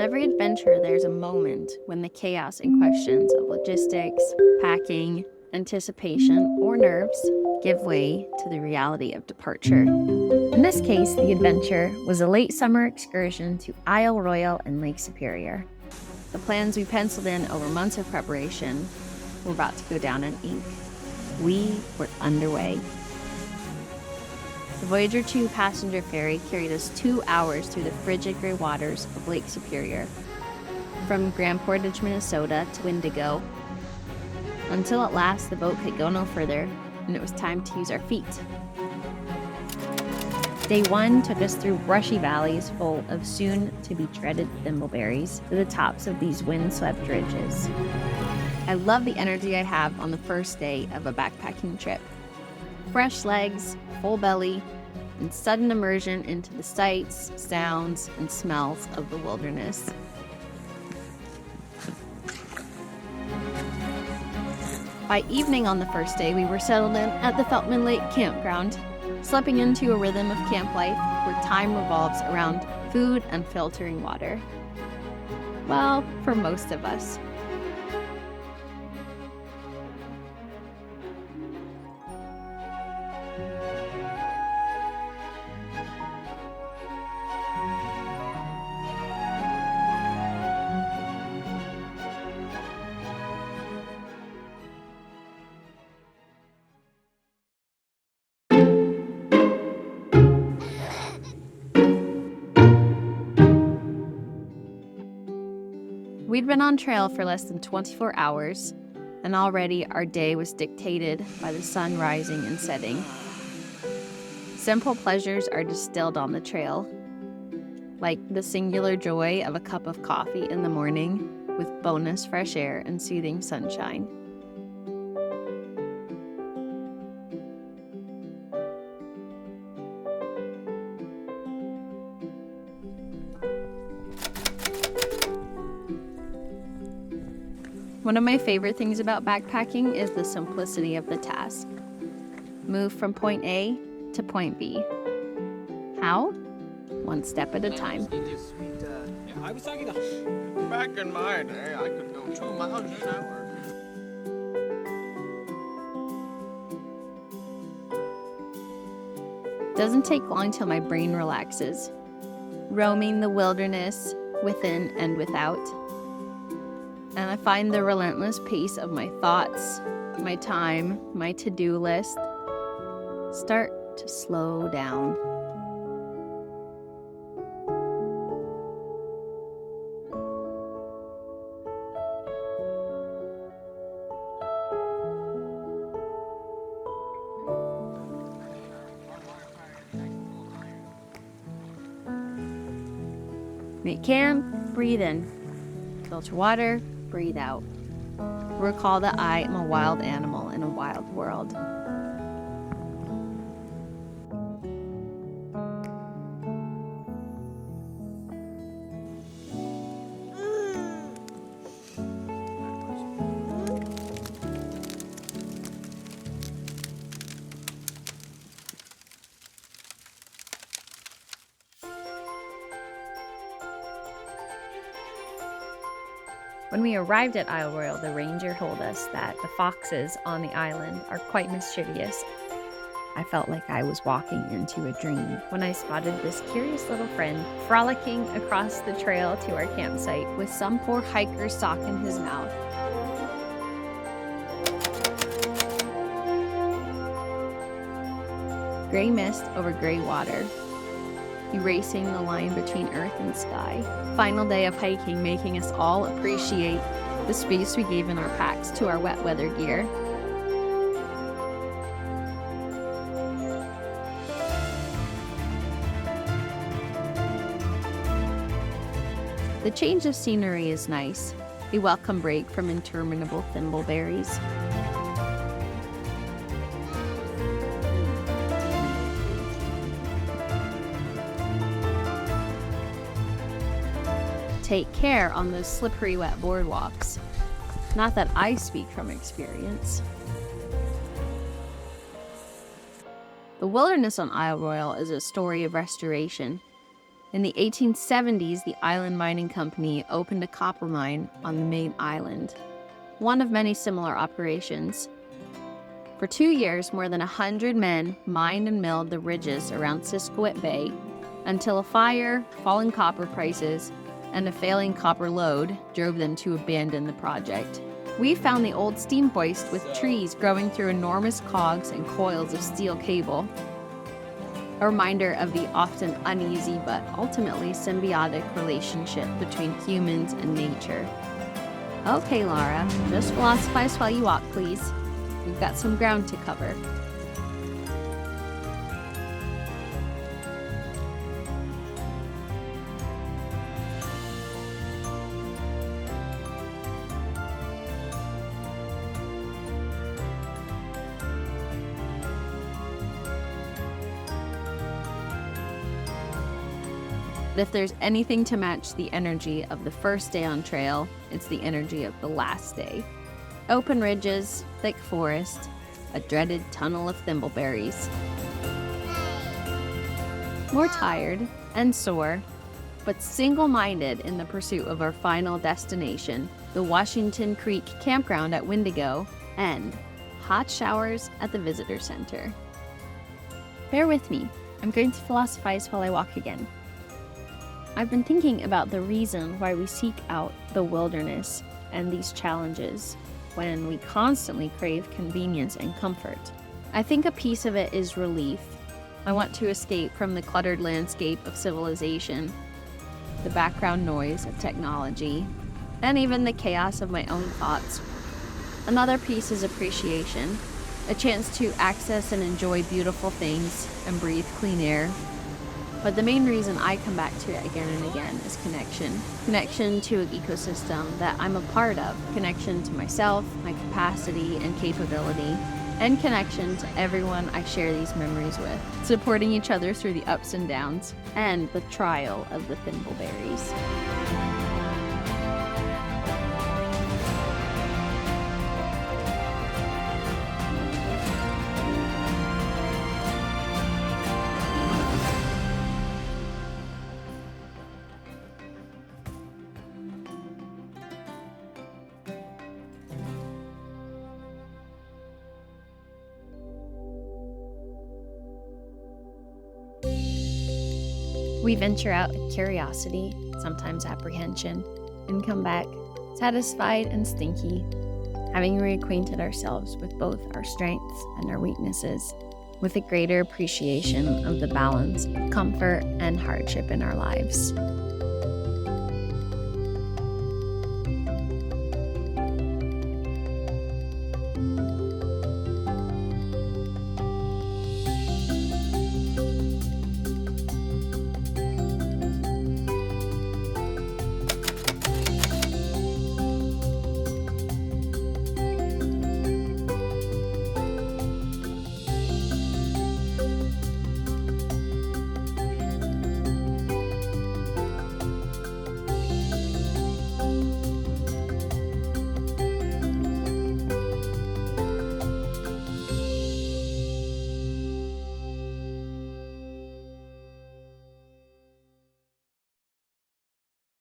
every adventure, there's a moment when the chaos and questions of logistics, packing, anticipation, or nerves give way to the reality of departure. In this case, the adventure was a late summer excursion to Isle Royale and Lake Superior. The plans we penciled in over months of preparation were about to go down in ink. We were underway. The Voyager 2 passenger ferry carried us 2 hours through the frigid gray waters of Lake Superior, from Grand Portage, Minnesota to Windigo, until at last the boat could go no further and it was time to use our feet. Day 1 took us through brushy valleys full of soon-to-be dreaded thimbleberries to the tops of these windswept ridges. I love the energy I have on the first day of a backpacking trip. Fresh legs, full belly, and sudden immersion into the sights, sounds, and smells of the wilderness. By evening on the first day, we were settled in at the Feltman Lake campground, slipping into a rhythm of camp life where time revolves around food and filtering water. Well, for most of us. We'd been on trail for less than 24 hours, and already our day was dictated by the sun rising and setting. Simple pleasures are distilled on the trail, like the singular joy of a cup of coffee in the morning with bonus fresh air and soothing sunshine. One of my favorite things about backpacking is the simplicity of the task. Move from point A to point B. How? One step at a time. I was talking to... Back in my day, I could go 2 miles an hour. Doesn't take long till my brain relaxes, roaming the wilderness within and without. And I find the relentless pace of my thoughts, my time, my to-do list start to slow down. Make camp, breathe in. Filter water, breathe out. Recall that I am a wild animal in a wild world. When we arrived at Isle Royale, the ranger told us that the foxes on the island are quite mischievous. I felt like I was walking into a dream when I spotted this curious little friend frolicking across the trail to our campsite with some poor hiker's sock in his mouth. Gray mist over gray water, erasing the line between earth and sky. Final day of hiking, making us all appreciate the space we gave in our packs to our wet weather gear. The change of scenery is nice, a welcome break from interminable thimbleberries. Take care on those slippery, wet boardwalks. Not that I speak from experience. The wilderness on Isle Royale is a story of restoration. In the 1870s, the Island Mining Company opened a copper mine on the main island, one of many similar operations. For 2 years, more than 100 men mined and milled the ridges around Siskiwit Bay until a fire, falling copper prices, and a failing copper lode drove them to abandon the project. We found the old steam hoist with trees growing through enormous cogs and coils of steel cable, a reminder of the often uneasy but ultimately symbiotic relationship between humans and nature. Okay, Laura, just philosophize while you walk, please. We've got some ground to cover. But if there's anything to match the energy of the first day on trail, it's the energy of the last day. Open ridges, thick forest, a dreaded tunnel of thimbleberries. More tired and sore, but single-minded in the pursuit of our final destination, the Washington Creek Campground at Wendigo, and hot showers at the Visitor Center. Bear with me. I'm going to philosophize while I walk again. I've been thinking about the reason why we seek out the wilderness and these challenges when we constantly crave convenience and comfort. I think a piece of it is relief. I want to escape from the cluttered landscape of civilization, the background noise of technology, and even the chaos of my own thoughts. Another piece is appreciation, a chance to access and enjoy beautiful things and breathe clean air. But the main reason I come back to it again and again is connection. Connection to an ecosystem that I'm a part of. Connection to myself, my capacity and capability. And connection to everyone I share these memories with. Supporting each other through the ups and downs. And the trial of the thimbleberries. We venture out with curiosity, sometimes apprehension, and come back satisfied and stinky, having reacquainted ourselves with both our strengths and our weaknesses, with a greater appreciation of the balance of comfort and hardship in our lives.